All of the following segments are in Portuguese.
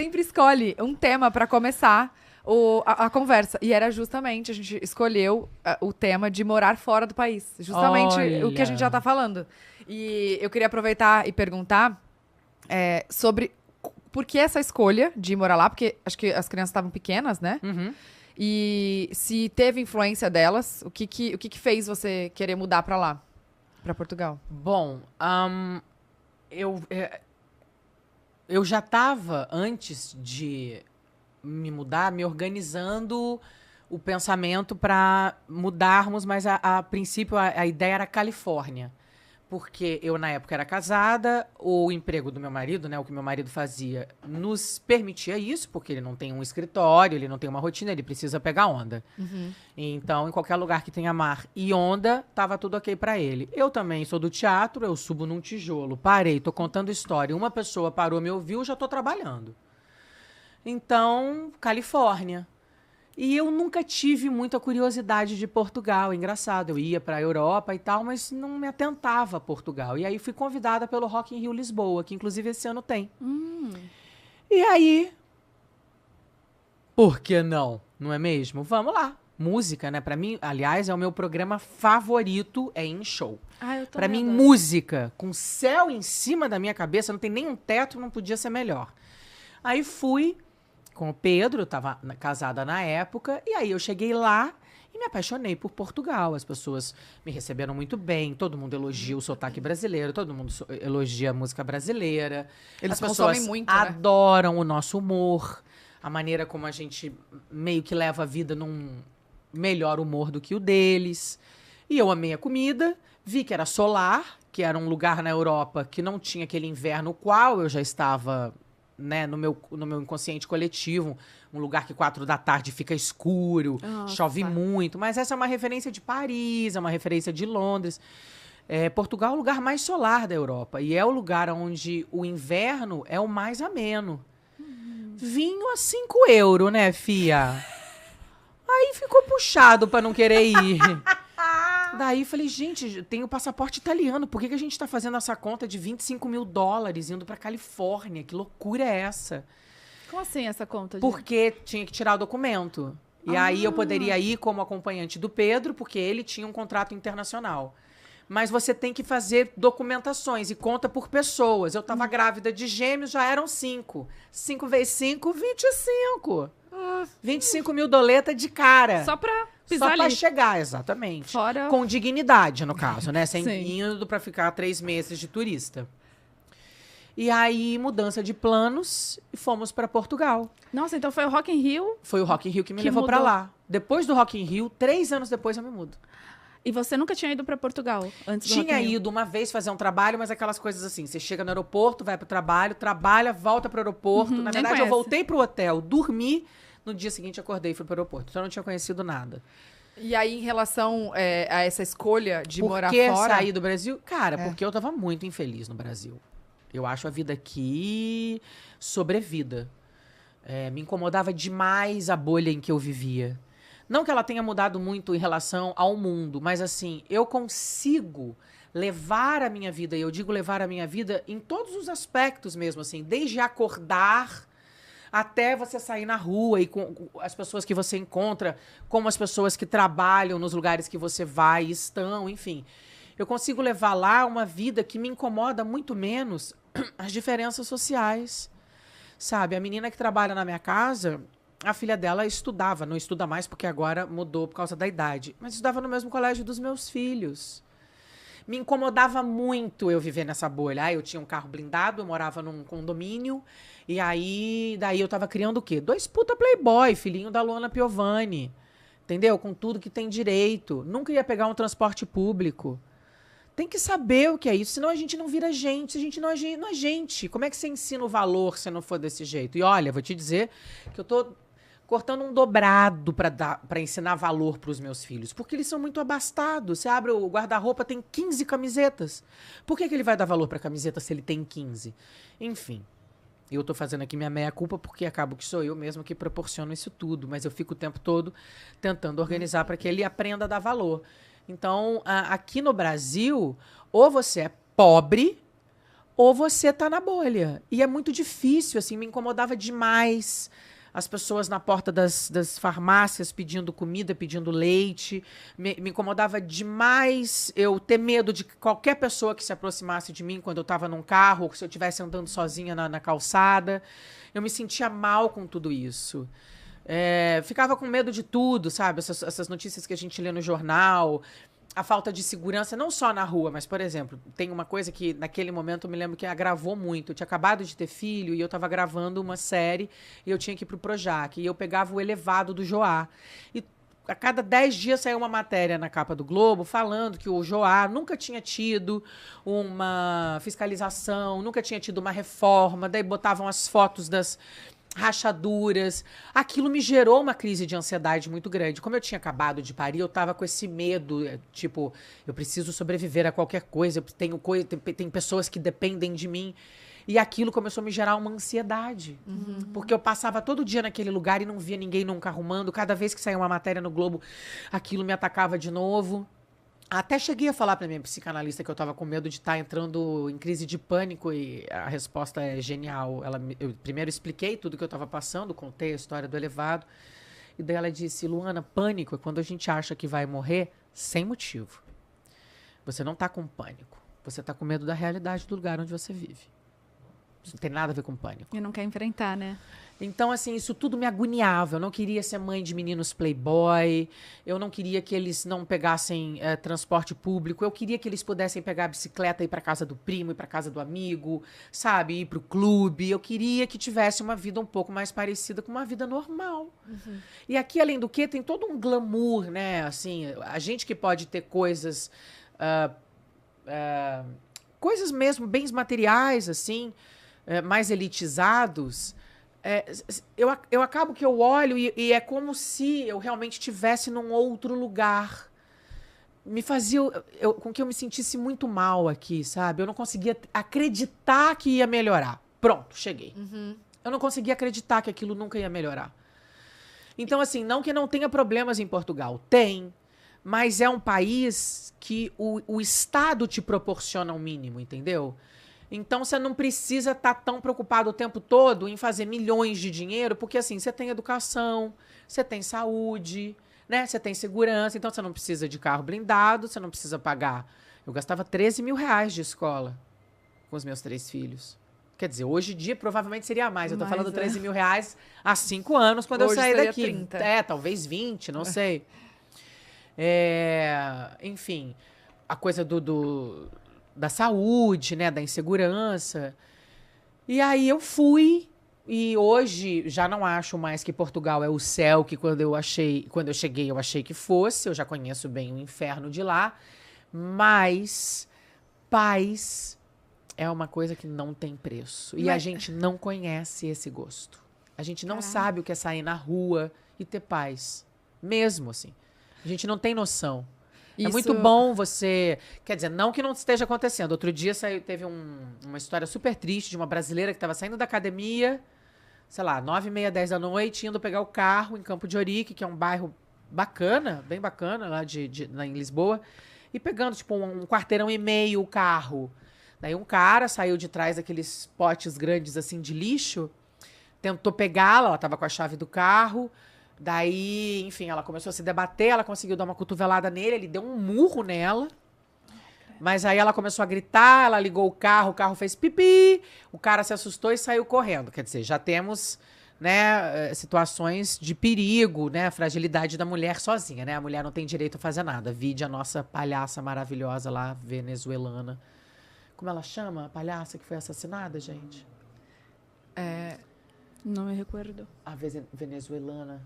sempre escolhe um tema pra começar a conversa. E era justamente, a gente escolheu o tema de morar fora do país. Justamente o que a gente já tá falando. E eu queria aproveitar e perguntar sobre por que essa escolha de morar lá, porque acho que as crianças estavam pequenas, né? Uhum. E se teve influência delas, o que fez você querer mudar pra lá, pra Portugal? Bom, eu já estava, antes de me mudar, me organizando o pensamento para mudarmos, mas a princípio a ideia era Califórnia. Porque eu, na época, era casada, o emprego do meu marido, né, o que meu marido fazia, nos permitia isso, porque ele não tem um escritório, ele não tem uma rotina, ele precisa pegar onda. Então, em qualquer lugar que tenha mar e onda, tava tudo ok pra ele. Eu também sou do teatro, eu subo num tijolo, parei, tô contando história, uma pessoa parou, me ouviu, já tô trabalhando. Então, Califórnia. E eu nunca tive muita curiosidade de Portugal, é engraçado. Eu ia para a Europa e tal, mas não me atentava a Portugal. E aí fui convidada pelo Rock in Rio Lisboa, que inclusive esse ano tem. E aí, por que não? Não é mesmo? Vamos lá. Música, né? Para mim, aliás, é o meu programa favorito, é em show. Eu Para mim, música com céu em cima da minha cabeça, não tem nenhum teto, não podia ser melhor. Aí fui com o Pedro, eu estava casada na época, e aí eu cheguei lá e me apaixonei por Portugal. As pessoas me receberam muito bem, todo mundo elogia o sotaque brasileiro, todo mundo elogia a música brasileira. Eles As pessoas consomem muito, né? adoram o nosso humor, a maneira como a gente meio que leva a vida num melhor humor do que o deles. E eu amei a comida, vi que era solar, que era um lugar na Europa que não tinha aquele inverno qual eu já estava, né, no meu inconsciente coletivo, um lugar que 4 da tarde fica escuro, chove muito, mas essa é uma referência de Paris, é uma referência de Londres. Portugal é o lugar mais solar da Europa e é o lugar onde o inverno é o mais ameno. Vinho a 5 euros, né, fia? Aí ficou puxado pra não querer ir. Daí falei, gente, tem o passaporte italiano, por que a gente tá fazendo essa conta de 25 mil dólares indo pra Califórnia? Que loucura é essa? Como assim essa conta? Porque tinha que tirar o documento. E aí eu poderia ir como acompanhante do Pedro, porque ele tinha um contrato internacional. Mas você tem que fazer documentações e conta por pessoas. Eu tava grávida de gêmeos, já eram 5. 5 vezes 5, 25. 25 mil doleta de cara. Só pra Só pisar pra ali. chegar, exatamente. Fora... Com dignidade, no caso, né? Sem Sim. indo pra ficar 3 meses de turista. E aí, mudança de planos, e fomos pra Portugal. Nossa, então foi o Rock in Rio Foi o Rock in Rio que me Que levou pra mudou. lá. Depois do Rock in Rio, 3 anos depois eu me mudo. e você nunca tinha ido pra Portugal antes do Rock Tinha in Rio? ido uma vez fazer um trabalho, mas aquelas coisas assim, você chega no aeroporto, vai pro trabalho, trabalha, volta pro aeroporto. Na nem verdade, eu conhece. voltei pro hotel, dormi, no dia seguinte acordei e fui pro aeroporto. Então eu não tinha conhecido nada. E aí, em relação a essa escolha de Por morar que fora... sair do Brasil? Cara, porque eu tava muito infeliz no Brasil. Eu acho a vida aqui sobrevida. Me incomodava demais a bolha em que eu vivia. Não que ela tenha mudado muito em relação ao mundo, mas assim, eu consigo levar a minha vida, e eu digo levar a minha vida em todos os aspectos mesmo, assim, desde acordar até você sair na rua e com as pessoas que você encontra, como as pessoas que trabalham nos lugares que você vai e estão, enfim. Eu consigo levar lá uma vida que me incomoda muito menos as diferenças sociais, sabe? A menina que trabalha na minha casa, a filha dela estudava, não estuda mais porque agora mudou por causa da idade, mas estudava no mesmo colégio dos meus filhos. Me incomodava muito eu viver nessa bolha. Eu tinha um carro blindado, eu morava num condomínio, e aí, daí eu tava criando o quê? 2 puta playboy, filhinho da Luana Piovani, entendeu? Com tudo que tem direito. Nunca ia pegar um transporte público. Tem que saber o que é isso, senão a gente não vira gente, se a gente não é gente, não é gente. Como é que você ensina o valor se não for desse jeito? E olha, vou te dizer que eu tô cortando um dobrado para ensinar valor para os meus filhos, porque eles são muito abastados. Você abre o guarda-roupa, tem 15 camisetas. Por que ele vai dar valor para camiseta se ele tem 15? Enfim, eu tô fazendo aqui minha meia-culpa porque acabo que sou eu mesmo que proporciono isso tudo, mas eu fico o tempo todo tentando organizar para que ele aprenda a dar valor. Então, aqui no Brasil, ou você é pobre, ou você tá na bolha. E é muito difícil, assim, me incomodava demais as pessoas na porta das farmácias pedindo comida, pedindo leite. Me incomodava demais eu ter medo de qualquer pessoa que se aproximasse de mim quando eu estava num carro, ou se eu estivesse andando sozinha na calçada. Eu me sentia mal com tudo isso. Ficava com medo de tudo, sabe? Essas notícias que a gente lê no jornal, a falta de segurança, não só na rua, mas, por exemplo, tem uma coisa que naquele momento eu me lembro que agravou muito. Eu tinha acabado de ter filho e eu estava gravando uma série e eu tinha que ir pro Projac. E eu pegava o elevado do Joá. E a cada 10 dias saiu uma matéria na capa do Globo falando que o Joá nunca tinha tido uma fiscalização, nunca tinha tido uma reforma. Daí botavam as fotos das rachaduras. Aquilo me gerou uma crise de ansiedade muito grande. Como eu tinha acabado de parir, eu tava com esse medo, tipo, eu preciso sobreviver a qualquer coisa, tem pessoas que dependem de mim. E aquilo começou a me gerar uma ansiedade. Porque eu passava todo dia naquele lugar e não via ninguém nunca arrumando. Cada vez que saía uma matéria no Globo, aquilo me atacava de novo. Até cheguei a falar para minha psicanalista que eu estava com medo de estar entrando em crise de pânico e a resposta é genial. Eu primeiro expliquei tudo que eu estava passando, contei a história do elevado. E daí ela disse, Luana, pânico é quando a gente acha que vai morrer sem motivo. Você não está com pânico. Você está com medo da realidade do lugar onde você vive. Isso não tem nada a ver com pânico. E não quer enfrentar, né? Então, assim, isso tudo me agoniava. Eu não queria ser mãe de meninos playboy. Eu não queria que eles não pegassem transporte público. Eu queria que eles pudessem pegar a bicicleta e ir para casa do primo, ir para casa do amigo, sabe? Ir para o clube. Eu queria que tivesse uma vida um pouco mais parecida com uma vida normal. E aqui, além do que, tem todo um glamour, né? Assim, a gente que pode ter coisas... coisas mesmo, bens materiais, assim... mais elitizados, eu acabo que eu olho e é como se eu realmente estivesse num outro lugar. Me fazia com que eu me sentisse muito mal aqui, sabe? Eu não conseguia acreditar que ia melhorar. Pronto, cheguei. Eu não conseguia acreditar que aquilo nunca ia melhorar. Então, assim, não que não tenha problemas em Portugal. Tem. Mas é um país que o Estado te proporciona um mínimo, entendeu? Então, você não precisa estar tão preocupado o tempo todo em fazer milhões de dinheiro, porque, assim, você tem educação, você tem saúde, né? Você tem segurança, então você não precisa de carro blindado, você não precisa pagar. Eu gastava 13 mil reais de escola com os meus 3 filhos. Quer dizer, hoje em dia provavelmente seria mais. Eu tô falando 13 mil reais há 5 anos, quando hoje eu saí daqui. 30. Talvez 20, não sei. Enfim, a coisa da saúde, né, da insegurança. E aí eu fui, e hoje já não acho mais que Portugal é o céu que quando eu cheguei eu achei que fosse, eu já conheço bem o inferno de lá, mas paz é uma coisa que não tem preço. E a gente não conhece esse gosto. A gente não sabe o que é sair na rua e ter paz. Mesmo assim. A gente não tem noção. Isso... É muito bom você... Quer dizer, não que não esteja acontecendo. Outro dia teve uma história super triste de uma brasileira que estava saindo da academia, sei lá, 9h30, 10 da noite, indo pegar o carro em Campo de Ourique, que é um bairro bacana, bem bacana, lá lá em Lisboa, e pegando, tipo, um quarteirão e meio o carro. Daí um cara saiu de trás daqueles potes grandes, assim, de lixo, tentou pegá-la, ela estava com a chave do carro... Daí, enfim, ela começou a se debater, ela conseguiu dar uma cotovelada nele, ele deu um murro nela. Mas aí ela começou a gritar, ela ligou o carro fez pipi, o cara se assustou e saiu correndo. Quer dizer, já temos, né, situações de perigo, né, a fragilidade da mulher sozinha, né? A mulher não tem direito a fazer nada. Vide a nossa palhaça maravilhosa lá, venezuelana. Como ela chama? A palhaça que foi assassinada, gente? Não me recordo. A venezuelana.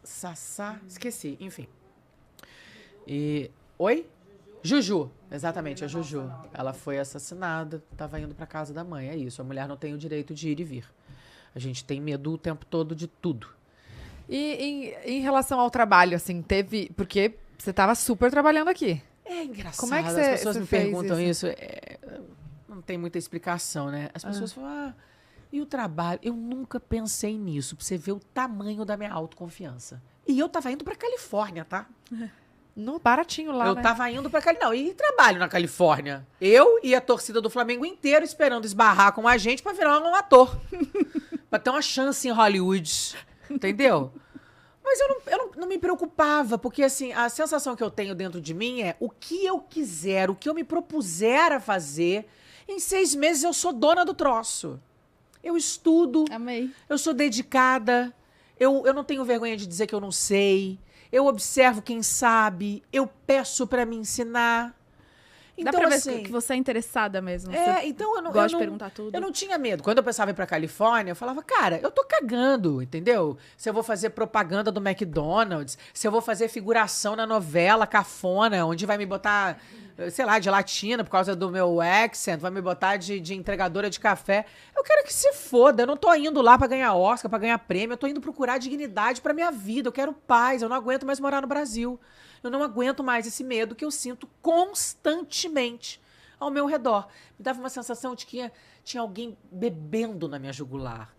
Sassá. Esqueci, enfim. Oi? Juju. Exatamente, a Juju. Ela foi assassinada, estava indo para casa da mãe. É isso, a mulher não tem o direito de ir e vir. A gente tem medo o tempo todo de tudo. E em relação ao trabalho, assim, teve... Porque você estava super trabalhando aqui. É engraçado. Como é que as pessoas me perguntam isso? Não tem muita explicação, né? As pessoas falam... E o trabalho? Eu nunca pensei nisso, pra você ver o tamanho da minha autoconfiança. E eu tava indo pra Califórnia, tá? No baratinho lá, Eu né? tava indo pra Califórnia. Não, e trabalho na Califórnia. Eu e a torcida do Flamengo inteiro esperando esbarrar com a gente pra virar um ator. Pra ter uma chance em Hollywood. Entendeu? Mas eu não me preocupava, porque assim, a sensação que eu tenho dentro de mim é o que eu quiser, o que eu me propuser a fazer, em 6 meses eu sou dona do troço. Eu estudo, Amei. eu sou dedicada, eu não tenho vergonha de dizer que eu não sei, eu observo quem sabe, eu peço pra me ensinar. Dá Então, pra ver assim, que você é interessada mesmo. então eu não, gosta eu de não, perguntar tudo. eu não tinha medo. Quando eu pensava em ir pra Califórnia, eu falava, cara, eu tô cagando, entendeu? Se eu vou fazer propaganda do McDonald's, se eu vou fazer figuração na novela cafona, onde vai me botar, sei lá, de latina por causa do meu accent, vai me botar de entregadora de café. Eu quero que se foda. Eu não tô indo lá pra ganhar Oscar, pra ganhar prêmio. Eu tô indo procurar dignidade pra minha vida. Eu quero paz. Eu não aguento mais morar no Brasil. Eu não aguento mais esse medo que eu sinto constantemente ao meu redor. Me dava uma sensação de que tinha alguém bebendo na minha jugular.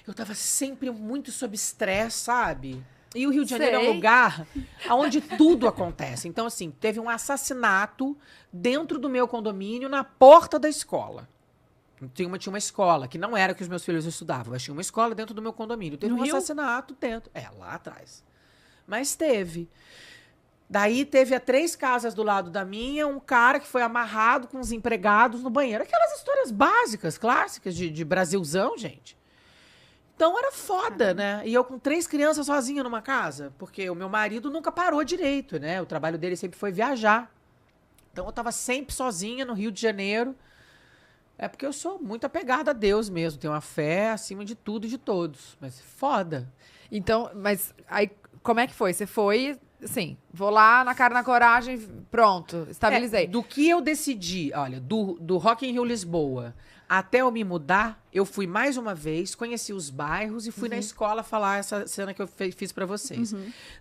Eu tava sempre muito sob estresse, sabe? E o Rio de Janeiro é um lugar onde tudo acontece. Então, assim, teve um assassinato dentro do meu condomínio, na porta da escola. Tinha uma escola, que não era que os meus filhos estudavam, mas tinha uma escola dentro do meu condomínio. Teve um assassinato dentro. Lá atrás. Mas teve. Daí teve a 3 casas do lado da minha, um cara que foi amarrado com os empregados no banheiro. Aquelas histórias básicas, clássicas de Brasilzão, gente. Então era foda, né? E eu com 3 crianças sozinha numa casa, porque o meu marido nunca parou direito, né? O trabalho dele sempre foi viajar. Então eu tava sempre sozinha no Rio de Janeiro. É porque eu sou muito apegada a Deus mesmo, tenho uma fé acima de tudo e de todos. Mas foda. Então, mas aí, como é que foi? Você foi, assim, vou lá, na cara, na coragem, pronto, estabilizei. Do que eu decidi, olha, do Rock in Rio Lisboa até eu me mudar, eu fui mais uma vez, conheci os bairros e fui na escola falar essa cena que eu fiz pra vocês.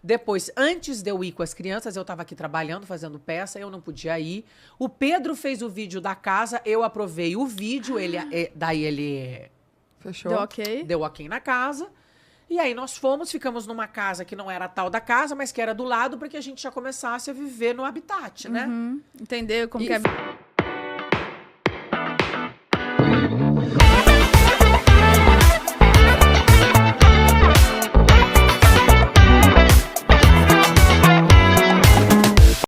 Depois, antes de eu ir com as crianças, eu tava aqui trabalhando, fazendo peça, eu não podia ir. O Pedro fez o vídeo da casa, eu aprovei o vídeo, daí ele Fechou? Deu ok? deu ok na casa. E aí nós ficamos numa casa que não era a tal da casa, mas que era do lado, para que a gente já começasse a viver no habitat, né? Entender como E que é.